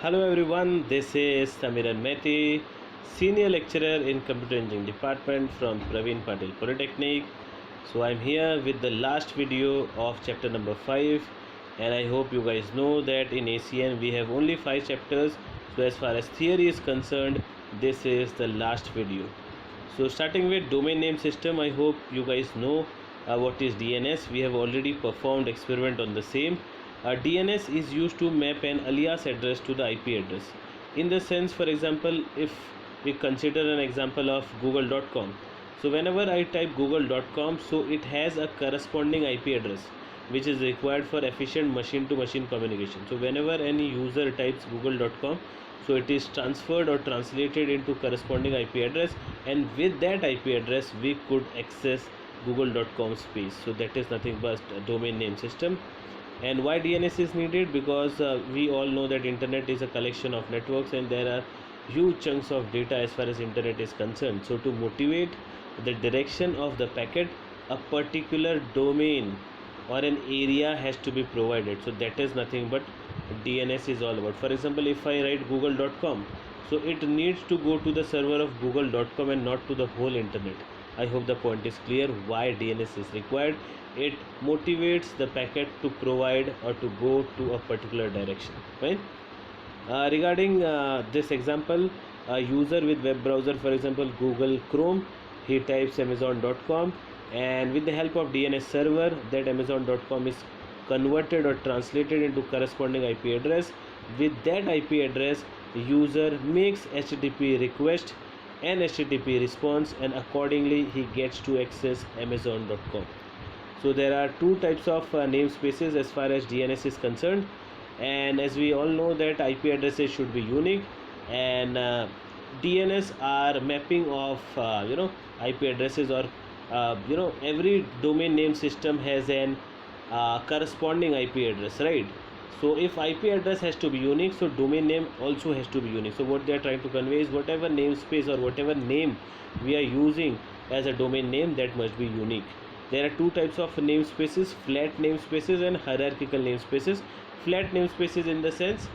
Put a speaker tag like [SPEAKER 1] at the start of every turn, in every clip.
[SPEAKER 1] Hello everyone, this is Samiran Mehti, Senior Lecturer in Computer Engineering Department from Praveen Patil Polytechnic. So I'm here with the last video of chapter number 5, and I hope you guys know that in ACN we have only 5 chapters. So as far as theory is concerned, this is the last video. So starting with domain name system, I hope you guys know what is DNS. We have already performed experiment on the same. DNS is used to map an alias address to the IP address. In the sense, for example, if we consider an example of google.com. So whenever I type google.com, so it has a corresponding IP address which is required for efficient machine to machine communication. So whenever any user types google.com, so it is transferred or translated into corresponding IP address, and with that IP address we could access google.com space. So that is nothing but a domain name system. And why DNS is needed? Because we all know that internet is a collection of networks and there are huge chunks of data as far as internet is concerned. So to motivate the direction of the packet, a particular domain or an area has to be provided. So that is nothing but DNS is all about. For example, if I write google.com, so it needs to go to the server of google.com and not to the whole internet. I hope the point is clear why DNS is required. It motivates the packet to provide or to go to a particular direction, right? Regarding this example, a user with web browser, for example Google Chrome, he types amazon.com, and with the help of DNS server, that amazon.com is converted or translated into corresponding IP address. With that IP address, user makes HTTP request and HTTP response, and accordingly he gets to access amazon.com. So there are two types of namespaces as far as DNS is concerned, and as we all know that IP addresses should be unique, and DNS are mapping of IP addresses, or every domain name system has an corresponding IP address, right? So if IP address has to be unique, so domain name also has to be unique. So what they are trying to convey is whatever namespace or whatever name we are using as a domain name, that must be unique. There are two types of namespaces: flat namespaces and hierarchical namespaces. Flat namespaces in the sense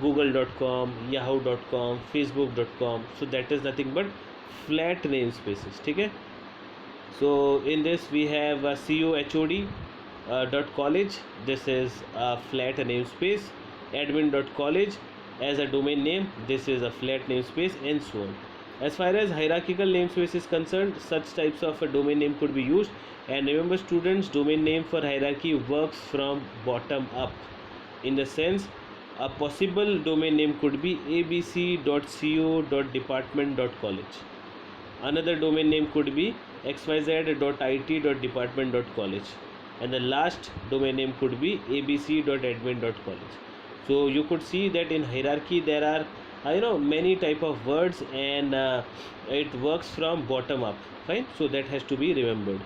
[SPEAKER 1] google.com, yahoo.com, facebook.com. So that is nothing but flat namespaces. Okay? So in this we have cohod .college. This is a flat namespace. admin.college as a domain name, this is a flat namespace, and so on. As far as hierarchical namespace is concerned, such types of a domain name could be used. And remember students, domain name for hierarchy works from bottom up, in the sense a possible domain name could be abc.co.department.college. Another domain name could be xyz.it.department.college, and the last domain name could be abc.admin.college. So you could see that in hierarchy there are many type of words, and it works from bottom up, fine. So that has to be remembered.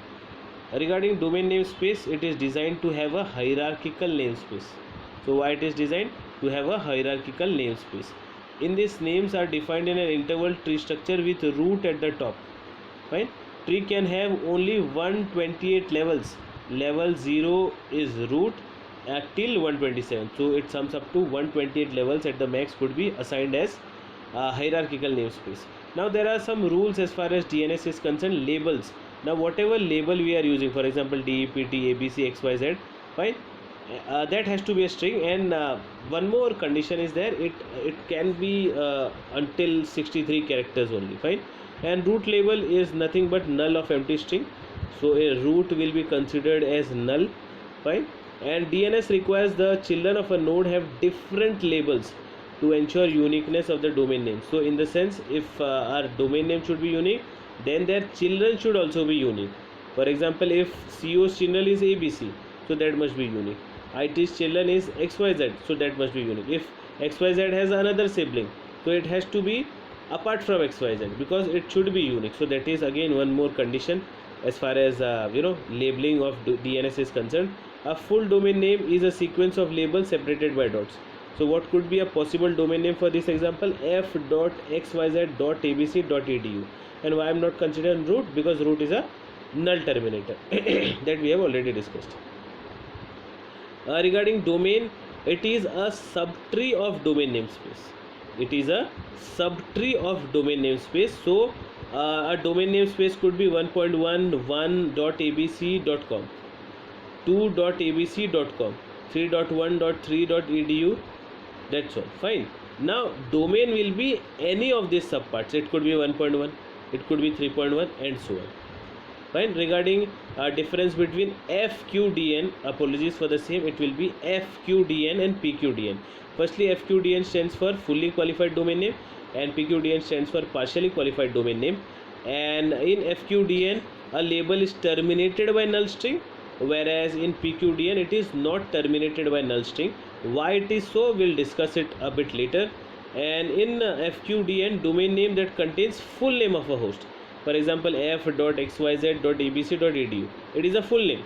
[SPEAKER 1] Regarding domain namespace, it is designed to have a hierarchical namespace. So why it is designed to have a hierarchical namespace? In this, names are defined in an interval tree structure with root at the top, fine. Tree can have only 128 levels. Level 0 is root till 127, so it sums up to 128 levels at the max could be assigned as hierarchical namespace. Now there are some rules as far as DNS is concerned. Labels. Now whatever label we are using, for example DEPT, ABC, XYZ, fine, that has to be a string. And one more condition is there, it can be until 63 characters only, fine. And root label is nothing but null of empty string, so a root will be considered as null, fine. And DNS requires the children of a node have different labels to ensure uniqueness of the domain name. So in the sense, if our domain name should be unique, then their children should also be unique. For example, if CO's children is ABC, so that must be unique. IT's children is XYZ, so that must be unique. If XYZ has another sibling, so it has to be apart from XYZ, because it should be unique. So that is again one more condition as far as labeling of DNS is concerned. A full domain name is a sequence of labels separated by dots. So what could be a possible domain name for this example? f.xyz.abc.edu. And why I am not considering root? Because root is a null terminator that we have already discussed. Regarding domain, It is a subtree of domain namespace. It is a subtree of domain namespace. So a domain namespace could be 1.11.abc.com, 2.abc.com, 3.1.3.edu. That's all. Fine. Now domain will be any of these subparts. It could be 1.1, it could be 3.1, and so on. Fine. Regarding difference between FQDN, apologies for the same, it will be FQDN and PQDN. Firstly, FQDN stands for fully qualified domain name and PQDN stands for partially qualified domain name. And in FQDN, a label is terminated by null string, whereas in PQDN it is not terminated by null string. Why it is so, we'll discuss it a bit later. And in FQDN, domain name that contains full name of a host, for example f.xyz.abc.edu, it is a full name.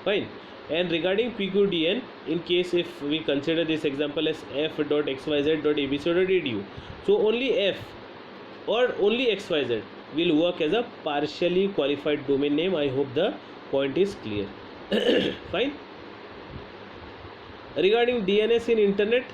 [SPEAKER 1] Fine. And regarding PQDN, in case if we consider this example as f.xyz.abc.edu, so only f or only xyz will work as a partially qualified domain name. I hope the point is clear. Fine. Regarding DNS in internet,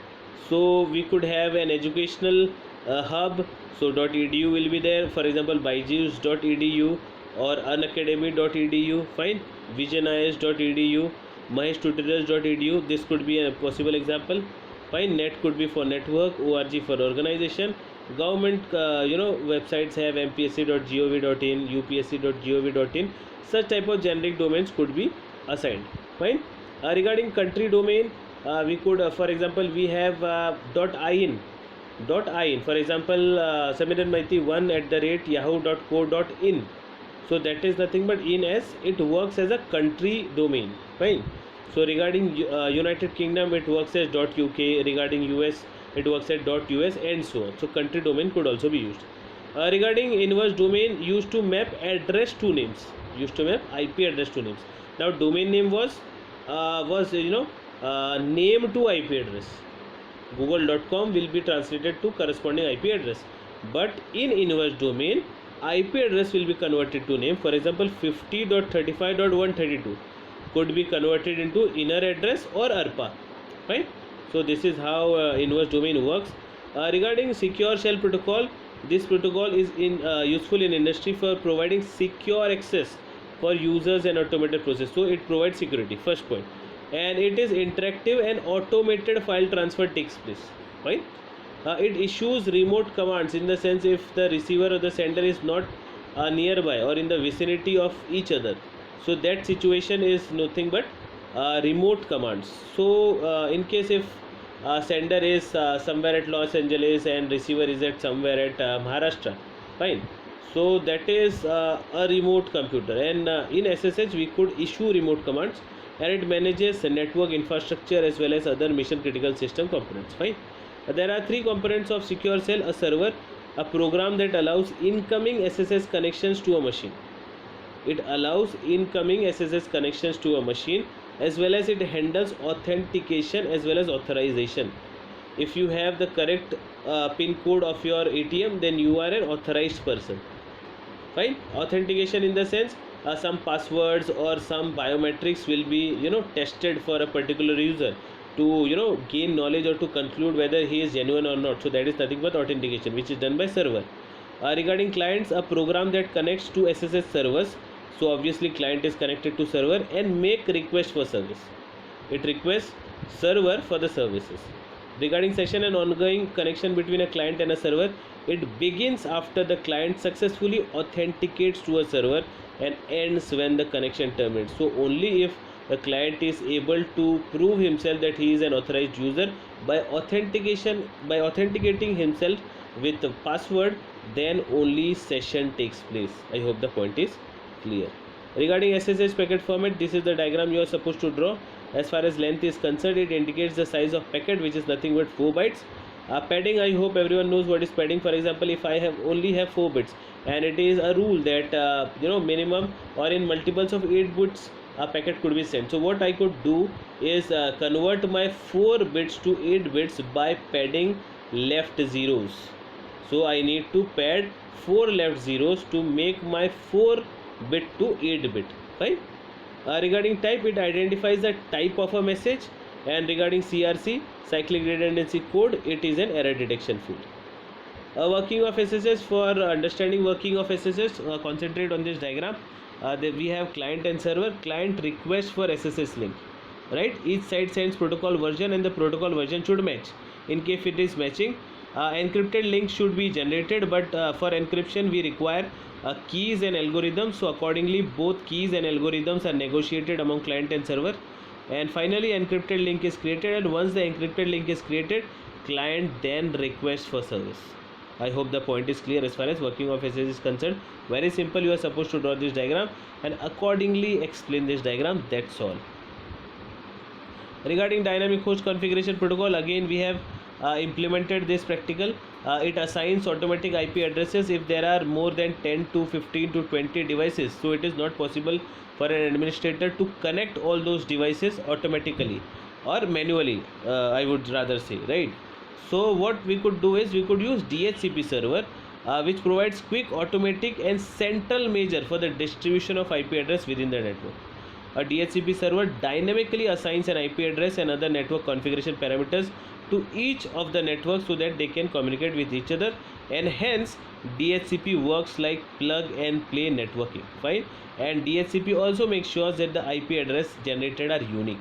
[SPEAKER 1] so we could have an educational hub, so .edu will be there, for example byju's.edu or unacademy.edu. Fine. visionis.edu, maheshtutorials.edu, this could be a possible example. Fine. Net could be for network, org for organization. Government websites have mpsc.gov.in, upsc.gov.in. Such type of generic domains could be assigned. Fine. Regarding country domain, we could for example we have .in, for example samiranmaiti1@yahoo.co.in. so that is nothing but in, as it works as a country domain. Fine. So regarding United Kingdom, it works as .uk, regarding US it works as .us, and so on. So country domain could also be used. Regarding inverse domain, used to map address to names, used to map IP address to names. Now domain name was name to IP address. Google.com will be translated to corresponding IP address, but in inverse domain, IP address will be converted to name. For example 50.35.132 could be converted into inner address or ARPA. Fine. So this is how inverse domain works. Regarding secure shell protocol, this protocol is useful in industry for providing secure access for users and automated process. So it provides security, first point. And it is interactive and automated file transfer takes place. Right? It issues remote commands, in the sense if the receiver or the sender is not nearby or in the vicinity of each other, so that situation is nothing but remote commands. So in case if sender is somewhere at Los Angeles and receiver is at somewhere at Maharashtra, fine, so that is a remote computer, and in SSH we could issue remote commands, and it manages network infrastructure as well as other mission critical system components. Fine. There are three components of secure shell: a server, a program that allows incoming SSH connections to a machine. It allows incoming SSH connections to a machine, as well as it handles authentication as well as authorization. If you have the correct pin code of your ATM, then you are an authorized person. Fine. Authentication in the sense some passwords or some biometrics will be tested for a particular user to gain knowledge or to conclude whether he is genuine or not. So that is nothing but authentication, which is done by server. Regarding clients, a program that connects to SSH servers. So obviously client is connected to server and make request for service. It requests server for the services. Regarding session and ongoing connection between a client and a server, it begins after the client successfully authenticates to a server and ends when the connection terminates. So only if the client is able to prove himself that he is an authorized user by authenticating himself with the password, then only session takes place. I hope the point is clear. Regarding SSH packet format, this is the diagram you are supposed to draw. As far as length is concerned, it indicates the size of packet, which is nothing but 4 bytes. Padding, I hope everyone knows what is padding. For example, if I only have 4 bits, and it is a rule that minimum or in multiples of 8 bits a packet could be sent. So what I could do is convert my 4 bits to 8 bits by padding left zeros. So I need to pad 4 left zeros to make my 4 bit to 8 bit. Fine. Regarding type, it identifies the type of a message And regarding CRC, cyclic redundancy code, it is an error detection field. Working of SSH, for understanding working of SSH, concentrate on this diagram. We have client and server. Client request for SSH link, right? Each side sends protocol version and the protocol version should match. In case it is matching, encrypted link should be generated, but for encryption we require keys and algorithms. So accordingly, both keys and algorithms are negotiated among client and server. And finally, encrypted link is created, and once the encrypted link is created, client then requests for service. I hope the point is clear as far as working of SSH is concerned. Very simple. You are supposed to draw this diagram and accordingly explain this diagram. That's all. Regarding dynamic host configuration protocol, again we have implemented this practical. It assigns automatic IP addresses if there are more than 10 to 15 to 20 devices. So it is not possible for an administrator to connect all those devices automatically or manually, I would rather say, right? So what we could do is we could use DHCP server, which provides quick, automatic and central measure for the distribution of IP address within the network. A DHCP server dynamically assigns an IP address and other network configuration parameters to each of the networks so that they can communicate with each other, and hence DHCP works like plug and play networking. Fine. And DHCP also makes sure that the IP address generated are unique.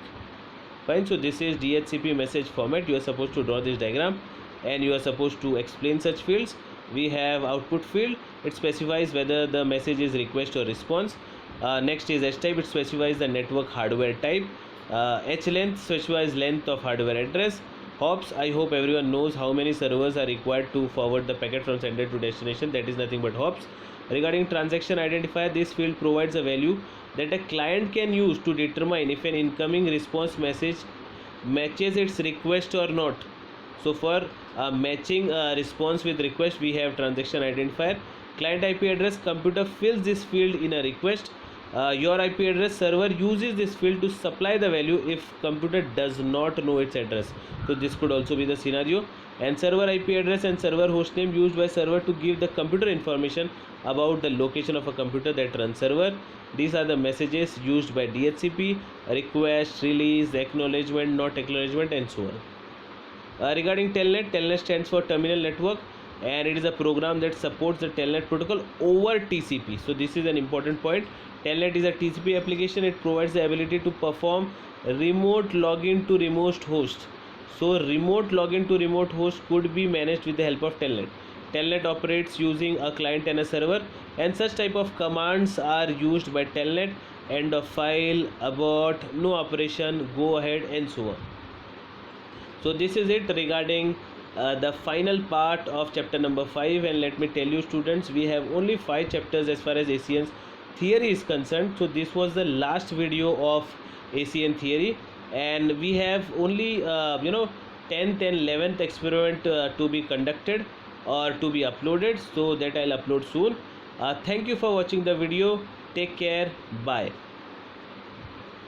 [SPEAKER 1] Fine. So this is DHCP message format. You are supposed to draw this diagram and you are supposed to explain such fields. We have output field. It specifies whether the message is request or response. Next is H type. It specifies the network hardware type. H length specifies length of hardware address. Hops, I hope everyone knows how many servers are required to forward the packet from sender to destination. That is nothing but hops. Regarding transaction identifier, this field provides a value that a client can use to determine if an incoming response message matches its request or not. So for matching response with request, we have transaction identifier. Client IP address, computer fills this field in a request. Your IP address, server uses this field to supply the value if computer does not know its address. So this could also be the scenario. And server IP address and server hostname used by server to give the computer information about the location of a computer that runs server. These are the messages used by DHCP: request, release, acknowledgement, not acknowledgement, and so on. Regarding Telnet, Telnet stands for Terminal Network, and it is a program that supports the Telnet protocol over TCP. So this is an important point. Telnet is a TCP application. It provides the ability to perform remote login to remote host. So remote login to remote host could be managed with the help of Telnet. Telnet operates using a client and a server, and such type of commands are used by Telnet: end of file, abort, no operation, go ahead, and so on. So this is it regarding the final part of chapter number 5. And let me tell you students, we have only 5 chapters as far as ACN's theory is concerned. So this was the last video of ACN theory, and we have only 10th and 11th experiment to be conducted or to be uploaded, so that I'll upload soon. Thank you for watching the video. Take care. Bye.